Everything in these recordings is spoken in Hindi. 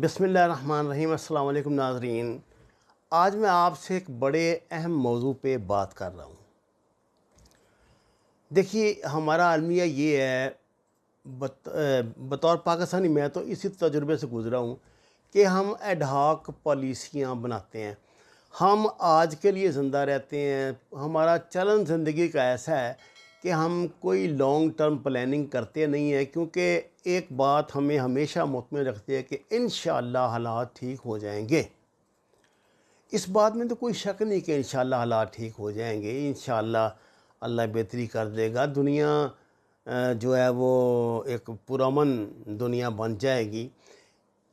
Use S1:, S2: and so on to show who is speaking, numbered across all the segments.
S1: बिस्मिल्लाहिर्रहमानिर्रहीम। अस्सलाम वालेकुम नाज़रीन। आज मैं आपसे एक बड़े अहम मौजू पे बात कर रहा हूँ। देखिए, हमारा अलमिया ये है, बतौर पाकिस्तानी मैं तो इसी तजुर्बे से गुज़रा हूँ कि हम एडहॉक पॉलिसियाँ बनाते हैं। हम आज के लिए ज़िंदा रहते हैं। हमारा चलन ज़िंदगी का ऐसा है कि हम कोई लॉन्ग टर्म प्लानिंग करते नहीं हैं, क्योंकि एक बात हमें हमेशा मुतमिन रखती है कि इंशाअल्लाह हालात ठीक हो जाएंगे। इस बात में तो कोई शक नहीं कि इंशाअल्लाह हालात ठीक हो जाएंगे। इंशाअल्लाह अल्लाह बेहतरी कर देगा। दुनिया जो है वो एक पुरअमन दुनिया बन जाएगी।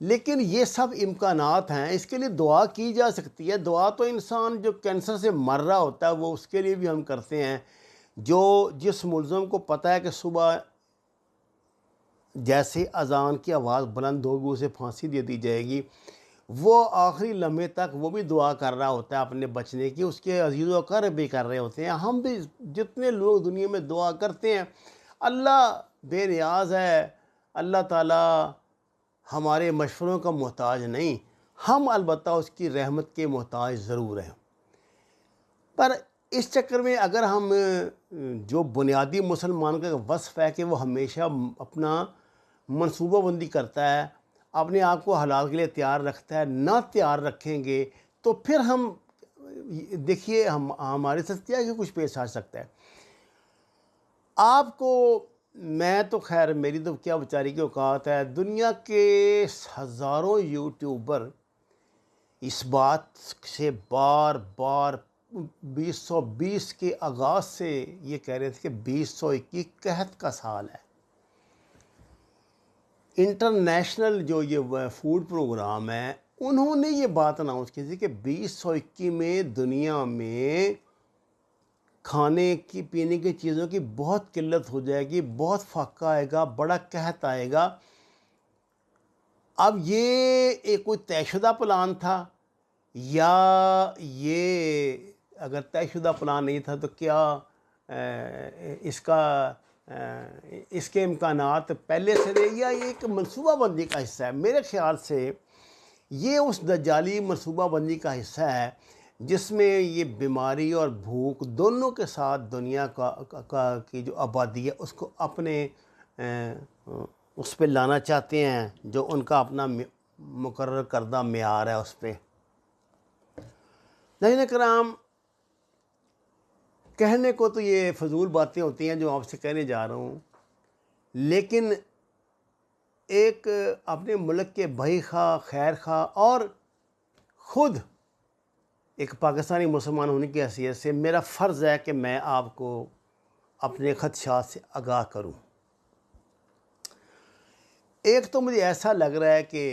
S1: लेकिन ये सब इम्कानात हैं, इसके लिए दुआ की जा सकती है। दुआ तो इंसान जो कैंसर से मर रहा होता है वो उसके लिए भी हम करते हैं। जो जिस मुल्ज़म को पता है कि सुबह जैसे अजान की आवाज़ बुलंद होगी उसे फांसी दे दी जाएगी, वो आखिरी लम्हे तक वो भी दुआ कर रहा होता है अपने बचने की, उसके अजीज़ व अक़ारिब भी कर रहे होते हैं। हम भी जितने लोग दुनिया में दुआ करते हैं, अल्लाह बेनियाज़ है। अल्लाह ताला हमारे मशवरों का मोहताज नहीं, हम अलबत्ता उसकी रहमत के मोहताज ज़रूर हैं। पर इस चक्कर में अगर हम जो बुनियादी मुसलमान का वस्फ़ है कि वो हमेशा अपना मनसूबाबंदी करता है, अपने आप को हालात के लिए तैयार रखता है, ना तैयार रखेंगे तो फिर हम देखिए हम हमारे साथ क्या कि कुछ पेश आ सकता है। आपको मैं तो खैर मेरी तो क्या बेचारी की औकात है। दुनिया के हज़ारों यूट्यूबर इस बात से बार बार 2020 के आगाज़ से ये कह रहे थे कि 2021 कहत का साल है। इंटरनेशनल जो ये फूड प्रोग्राम है, उन्होंने ये बात अनाउंस की थी कि 2021 में दुनिया में खाने की पीने की चीज़ों की बहुत किल्लत हो जाएगी, बहुत फाका आएगा, बड़ा कहत आएगा। अब ये एक कोई तयशुदा प्लान था, या ये अगर तयशुदा प्लान नहीं था तो क्या इसके इम्कानात पहले से थे, या ये एक मनसूबाबंदी का हिस्सा है? मेरे ख़्याल से ये उस दज्जाली मनसूबाबंदी का हिस्सा है जिसमें ये बीमारी और भूख दोनों के साथ दुनिया की जो आबादी है उसको अपने उस पर लाना चाहते हैं, जो उनका अपना मुकर्रर करदा मेयार है उस पर। नाज़रीन कराम, कहने को तो ये फजूल बातें होती हैं जो आपसे कहने जा रहा हूँ, लेकिन एक अपने मुल्क के भई खा खैर खा और ख़ुद एक पाकिस्तानी मुसलमान होने की हैसियत से मेरा फ़र्ज़ है कि मैं आपको अपने ख़दशात से आगाह करूँ। एक तो मुझे ऐसा लग रहा है कि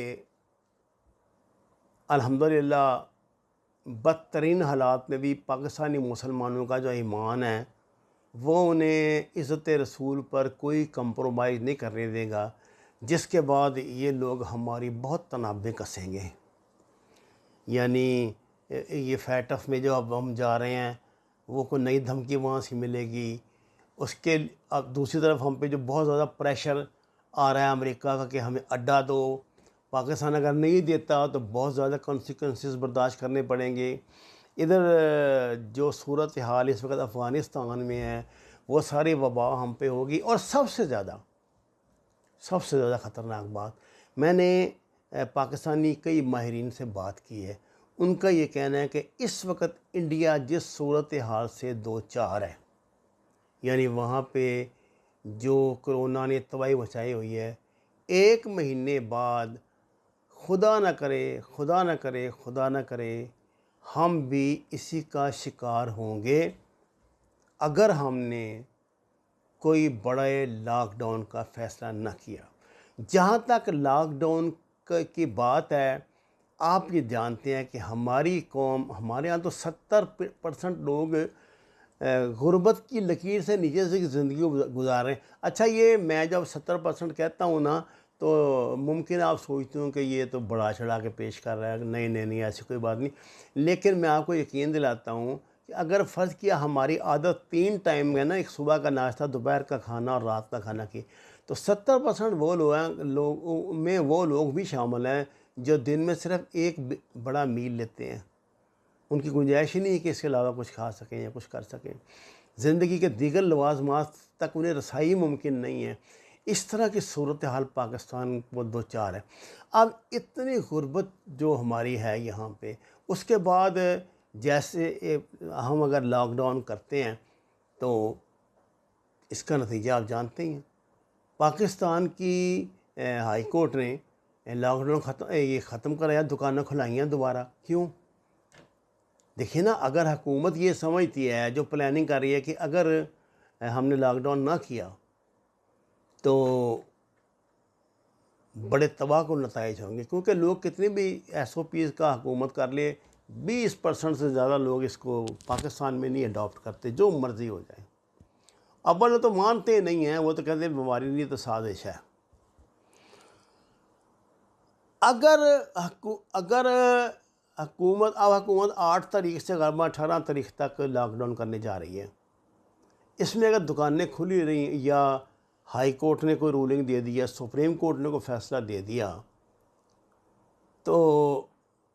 S1: अल्हम्दुलिल्लाह बदतरीन हालात में भी पाकिस्तानी मुसलमानों का जो ईमान है वो उन्हें इज़्ज़त रसूल पर कोई कंप्रोमाइज़ नहीं करने देगा, जिसके बाद ये लोग हमारी बहुत तनाबें कसेंगे। यानी ये फैटफ में जो अब हम जा रहे हैं वो कोई नई धमकी वहाँ से मिलेगी। उसके अब दूसरी तरफ हम पे जो बहुत ज़्यादा प्रेशर आ रहा है अमेरिका का कि हमें अड्डा दो, पाकिस्तान अगर नहीं देता तो बहुत ज़्यादा कॉन्सिक्वेंसेस बर्दाश्त करने पड़ेंगे। इधर जो सूरत हाल इस वक्त अफ़गानिस्तान में है वो सारी वबा हम पे होगी। और सबसे ज़्यादा ख़तरनाक बात, मैंने पाकिस्तानी कई माहिरीन से बात की है, उनका ये कहना है कि इस वक्त इंडिया जिस सूरत हाल से दो चार है, यानी वहाँ पे जो कोरोना ने तबाही मचाई हुई है, 1 महीने बाद खुदा न करे हम भी इसी का शिकार होंगे अगर हमने कोई बड़े लॉकडाउन का फ़ैसला न किया। जहाँ तक लॉकडाउन की बात है, आप ये जानते हैं कि हमारी कौम, हमारे यहाँ तो 70% लोग गुर्बत की लकीर से नीचे से ज़िंदगी गुजार रहे हैं। अच्छा, ये मैं जब 70% कहता हूँ ना, तो मुमकिन आप सोचते हो कि ये तो बढ़ा चढ़ा के पेश कर रहा है। नहीं नहीं नहीं, ऐसी कोई बात नहीं। लेकिन मैं आपको यकीन दिलाता हूँ कि अगर फ़र्ज़ किया हमारी आदत 3 टाइम है ना, एक सुबह का नाश्ता, दोपहर का खाना और रात का खाना की, तो 70% वो लोग हैं, लोगों में वो लोग भी शामिल हैं जो दिन में सिर्फ एक बड़ा मील लेते हैं, उनकी गुंजाइश ही नहीं है कि इसके अलावा कुछ खा सकें या कुछ कर सकें। ज़िंदगी के दीगर लवाजमात तक उन्हें रसाई मुमकिन नहीं है। इस तरह की सूरत हाल पाकिस्तान वो दो चार है। अब इतनी गुर्बत जो हमारी है यहाँ पे, उसके बाद जैसे हम अगर लॉकडाउन करते हैं तो इसका नतीजा आप जानते ही हैं। पाकिस्तान की हाई कोर्ट ने लॉकडाउन ये ख़त्म कराया, दुकानें खुलाइयाँ दोबारा। क्यों? देखिए ना, अगर हुकूमत ये समझती है, जो प्लानिंग कर रही है कि अगर हमने लॉकडाउन ना किया तो बड़े तबाहकुन नताइज होंगे, क्योंकि लोग कितनी भी SOPs का हुकूमत कर ले, 20% से ज़्यादा लोग इसको पाकिस्तान में नहीं अडॉप्ट करते, जो मर्ज़ी हो जाए। अव्वल तो मानते नहीं हैं, वो तो कहते हैं बीमारी नहीं तो साजिश है। अगर हुकूमत 8 तारीख से 18 तारीख तक लॉकडाउन करने जा रही है, इसमें अगर दुकानें खुली रही या हाई कोर्ट ने कोई रूलिंग दे दिया, सुप्रीम कोर्ट ने कोई फैसला दे दिया, तो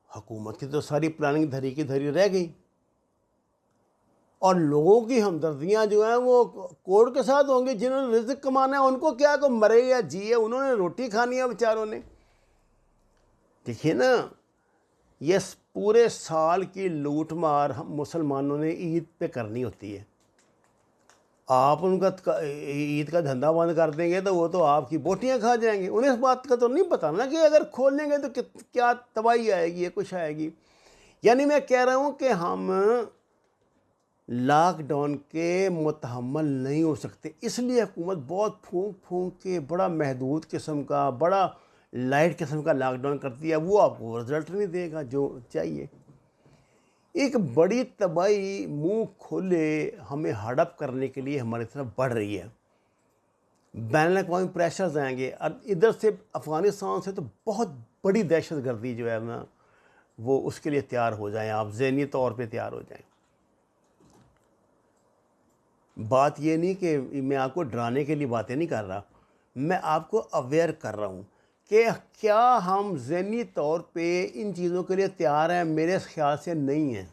S1: हुकूमत की तो सारी प्लानिंग धरी की धरी रह गई और लोगों की हमदर्दियाँ जो हैं वो कोर्ट के साथ होंगी। जिन्होंने रिज़्क कमाना है उनको क्या, को मरे या जिए, उन्होंने रोटी खानी है बेचारों ने। देखिए ना, ये पूरे साल की लूट मार हम मुसलमानों ने ईद पे करनी होती है। आप उनका ईद का धंधा बंद कर देंगे तो वो तो आपकी बोटियां खा जाएंगे। उन्हें इस बात का तो नहीं पता ना कि अगर खोलेंगे तो क्या तबाही आएगी या कुछ आएगी। यानी मैं कह रहा हूँ कि हम लॉकडाउन के मुतहम्मल नहीं हो सकते, इसलिए हुकूमत बहुत फूंक फूंक के बड़ा महदूद किस्म का, बड़ा लाइट किस्म का लॉकडाउन करती है। वो आपको रिजल्ट नहीं देगा जो चाहिए। एक बड़ी तबाही मुंह खोले हमें हड़प करने के लिए हमारी तरफ बढ़ रही है। बैनुल-अक़वामी प्रेशर्स आएंगे और इधर से अफ़गानिस्तान से तो बहुत बड़ी दहशत गर्दी जो है ना, वो उसके लिए तैयार हो जाएं, आप ज़हनी तौर पे तैयार हो जाएं। बात ये नहीं कि मैं आपको डराने के लिए बातें नहीं कर रहा, मैं आपको अवेयर कर रहा हूँ कि क्या हम ज़हनी तौर पे इन चीज़ों के लिए तैयार हैं। मेरे ख़्याल से नहीं है।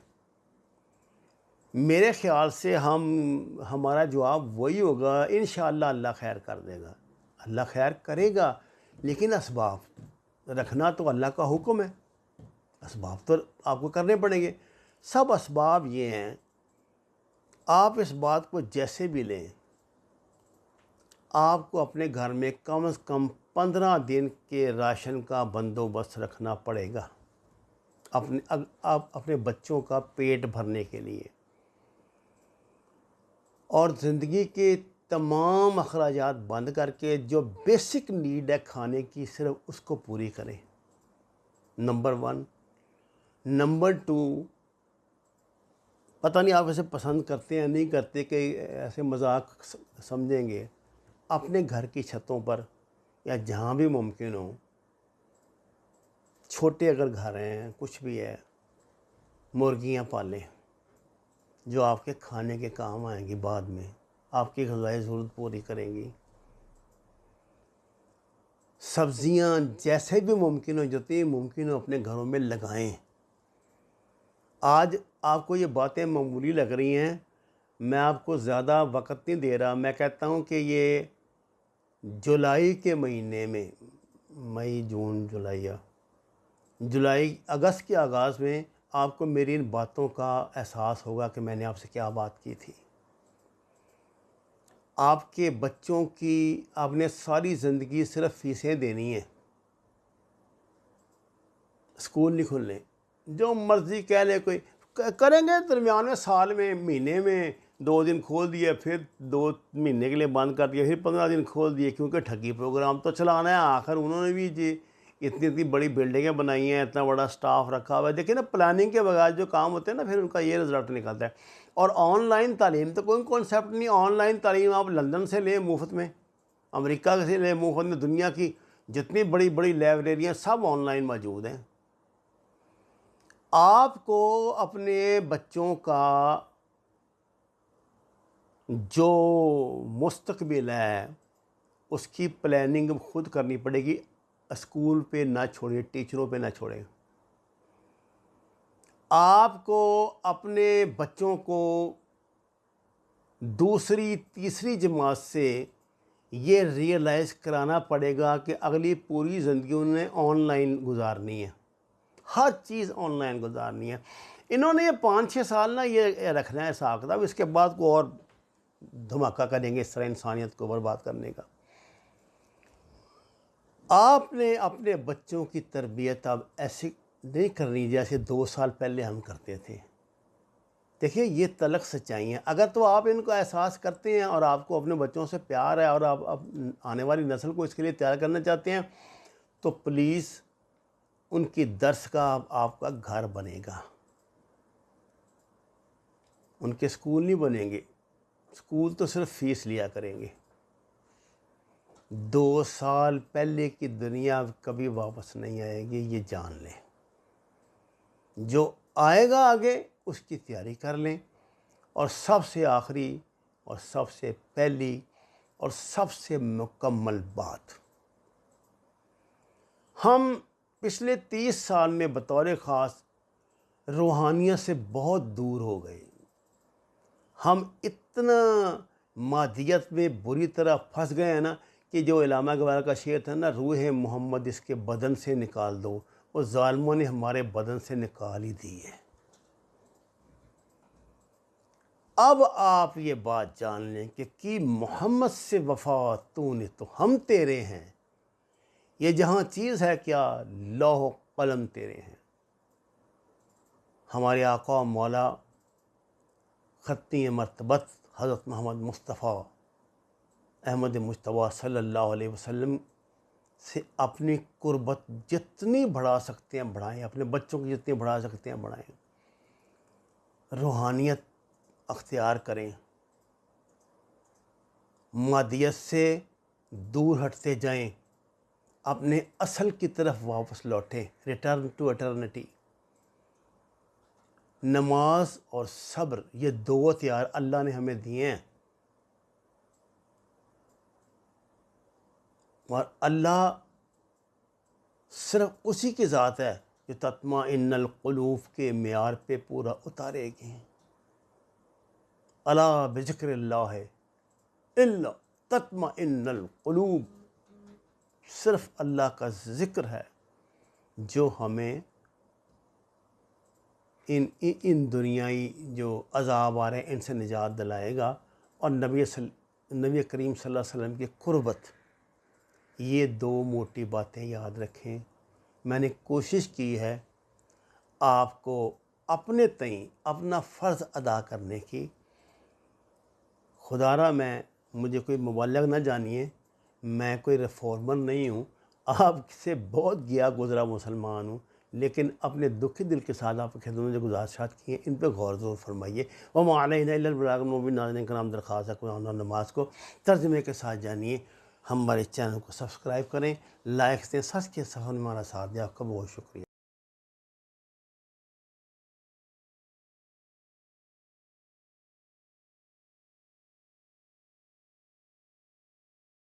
S1: मेरे ख़्याल से हमारा जवाब वही होगा, इंशाअल्लाह अल्लाह खैर कर देगा। अल्लाह खैर करेगा, लेकिन असबाब रखना तो अल्लाह का हुक्म है। असबाब तो आपको करने पड़ेंगे। सब असबाब ये हैं, आप इस बात को जैसे भी लें, आपको अपने घर में कम से कम 15 दिन के राशन का बंदोबस्त रखना पड़ेगा आप अपने बच्चों का पेट भरने के लिए, और ज़िंदगी के तमाम अखराजात बंद करके जो बेसिक नीड है खाने की, सिर्फ उसको पूरी करें। नंबर 1। नंबर 2, पता नहीं आप ऐसे पसंद करते हैं नहीं करते कि ऐसे मजाक समझेंगे, अपने घर की छतों पर या जहाँ भी मुमकिन हो, छोटे अगर घर हैं, कुछ भी है, मुर्गियाँ पालें जो आपके खाने के काम आएंगी, बाद में आपकी ग़िज़ाई ज़रूरत पूरी करेंगी। सब्ज़ियाँ जैसे भी मुमकिन हो, जितनी मुमकिन हो अपने घरों में लगाएं। आज आपको ये बातें मामूली लग रही हैं, मैं आपको ज़्यादा वक्त नहीं दे रहा। मैं कहता हूँ कि ये जुलाई के महीने में, मई जून जुलाई अगस्त के आगाज़ में आपको मेरी इन बातों का एहसास होगा कि मैंने आपसे क्या बात की थी। आपके बच्चों की आपने सारी ज़िंदगी सिर्फ फ़ीसें देनी है, स्कूल नहीं खुलने, जो मर्ज़ी कह ले कोई करेंगे। दरमियान में साल में महीने में 2 दिन खोल दिए, फिर 2 महीने के लिए बंद कर दिया, फिर 15 दिन खोल दिए, क्योंकि ठगी प्रोग्राम तो चलाना है। आखिर उन्होंने भी जी इतनी इतनी बड़ी बिल्डिंगें बनाई हैं, इतना बड़ा स्टाफ रखा हुआ है। देखिए ना, प्लानिंग के बगैर जो काम होते हैं ना, फिर उनका ये रिज़ल्ट निकलता है। और ऑनलाइन तालीम तो कोई कॉन्सेप्ट नहीं। ऑनलाइन तालीम आप लंदन से लें मुफ्त में, अमेरिका से लें मुफ्त में, दुनिया की जितनी बड़ी बड़ी लाइब्रेरियाँ सब ऑनलाइन मौजूद हैं। आपको अपने बच्चों का जो मुस्तकबिल है उसकी प्लानिंग खुद करनी पड़ेगी। स्कूल पे ना छोड़ें, टीचरों पे ना छोड़ें। आपको अपने बच्चों को दूसरी तीसरी जमात से ये रियलाइज़ कराना पड़ेगा कि अगली पूरी ज़िंदगी उन्हें ऑनलाइन गुजारनी है, हर चीज़ ऑनलाइन गुजारनी है। इन्होंने ये 5-6 साल ना ये रखना है हिसाब किताब, इसके बाद को और धमाका करेंगे इस तरह इंसानियत को बर्बाद करने का। आपने अपने बच्चों की तरबियत अब ऐसी नहीं करनी जैसे 2 साल पहले हम करते थे। देखिए ये तलख सच्चाई है। अगर तो आप इनको एहसास करते हैं और आपको अपने बच्चों से प्यार है और आप आने वाली नस्ल को इसके लिए तैयार करना चाहते हैं, तो प्लीज़ उनकी दर्स का आपका घर बनेगा। उनके स्कूल नहीं बनेंगे, स्कूल तो सिर्फ फ़ीस लिया करेंगे। 2 साल पहले की दुनिया कभी वापस नहीं आएगी, ये जान लें। जो आएगा आगे उसकी तैयारी कर लें। और सबसे आखिरी और सबसे पहली और सबसे मुकम्मल बात, हम पिछले 30 साल में बतौर ख़ास रूहानियत से बहुत दूर हो गए। हम इतना मादियत में बुरी तरह फंस गए हैं ना कि जो इलामा इक़बाल का शेर था ना, रूह मोहम्मद इसके बदन से निकाल दो, वो ज़ालिमों ने हमारे बदन से निकाल ही दी है। अब आप ये बात जान लें कि मोहम्मद से वफ़ा तूने तो हम तेरे हैं। ये जहाँ चीज़ है क्या, लौह कलम तेरे हैं। हमारे आका मौला ख़त्मी मर्तबत हज़रत मोहम्मद मुस्तफ़ा अहमद मुज्तबा सल्लल्लाहु अलैहि वसल्लम से अपनी कुर्बत जितनी बढ़ा सकते हैं बढ़ाएं, अपने बच्चों की जितनी बढ़ा सकते हैं बढ़ाएं। रूहानियत अख्तियार करें, मादियत से दूर हटते जाएं, अपने असल की तरफ वापस लौटें, रिटर्न टू एटर्निटी। नमाज और सब्र ये 2 हथियार अल्लाह ने हमें दिए हैं, और अल्लाह सिर्फ उसी की ज़ात है जो तत्माइन्नुल क़ुलूब के मेयार पे पूरा उतारेगी। अला बिज़िक्रिल्लाह इल्ला तत्माइन्नुल क़ुलूब, सिर्फ अल्लाह का ज़िक्र है जो हमें इन दुनियाई जो अज़ाब आ रहे हैं इनसे निजात दिलाएगा। और नबी करीम सल्लल्लाहु अलैहि वसल्लम की कुर्बत, ये 2 मोटी बातें याद रखें। मैंने कोशिश की है आपको अपने तईं अपना फ़र्ज़ अदा करने की। खुदारा मुझे कोई मुबल्लिग़ ना जानिए, मैं कोई रिफॉर्मर नहीं हूँ, आपसे बहुत गया गुज़रा मुसलमान हूँ, लेकिन अपने दुखी दिल के साथ आपकी खिदमत में जो गुज़ारिशात की हैं इन पर गौर ज़रूर फरमाइए। व मा अलैना इल्लल बलाग़ुल मुबीन। नाज़रीन कराम, दरख्वास्त है नमाज को तर्जुमे के साथ जानिए। हमारे चैनल को सब्सक्राइब करें, लाइक दें, सच के सफ़र में हमारा साथ दें। आपका बहुत शुक्रिया।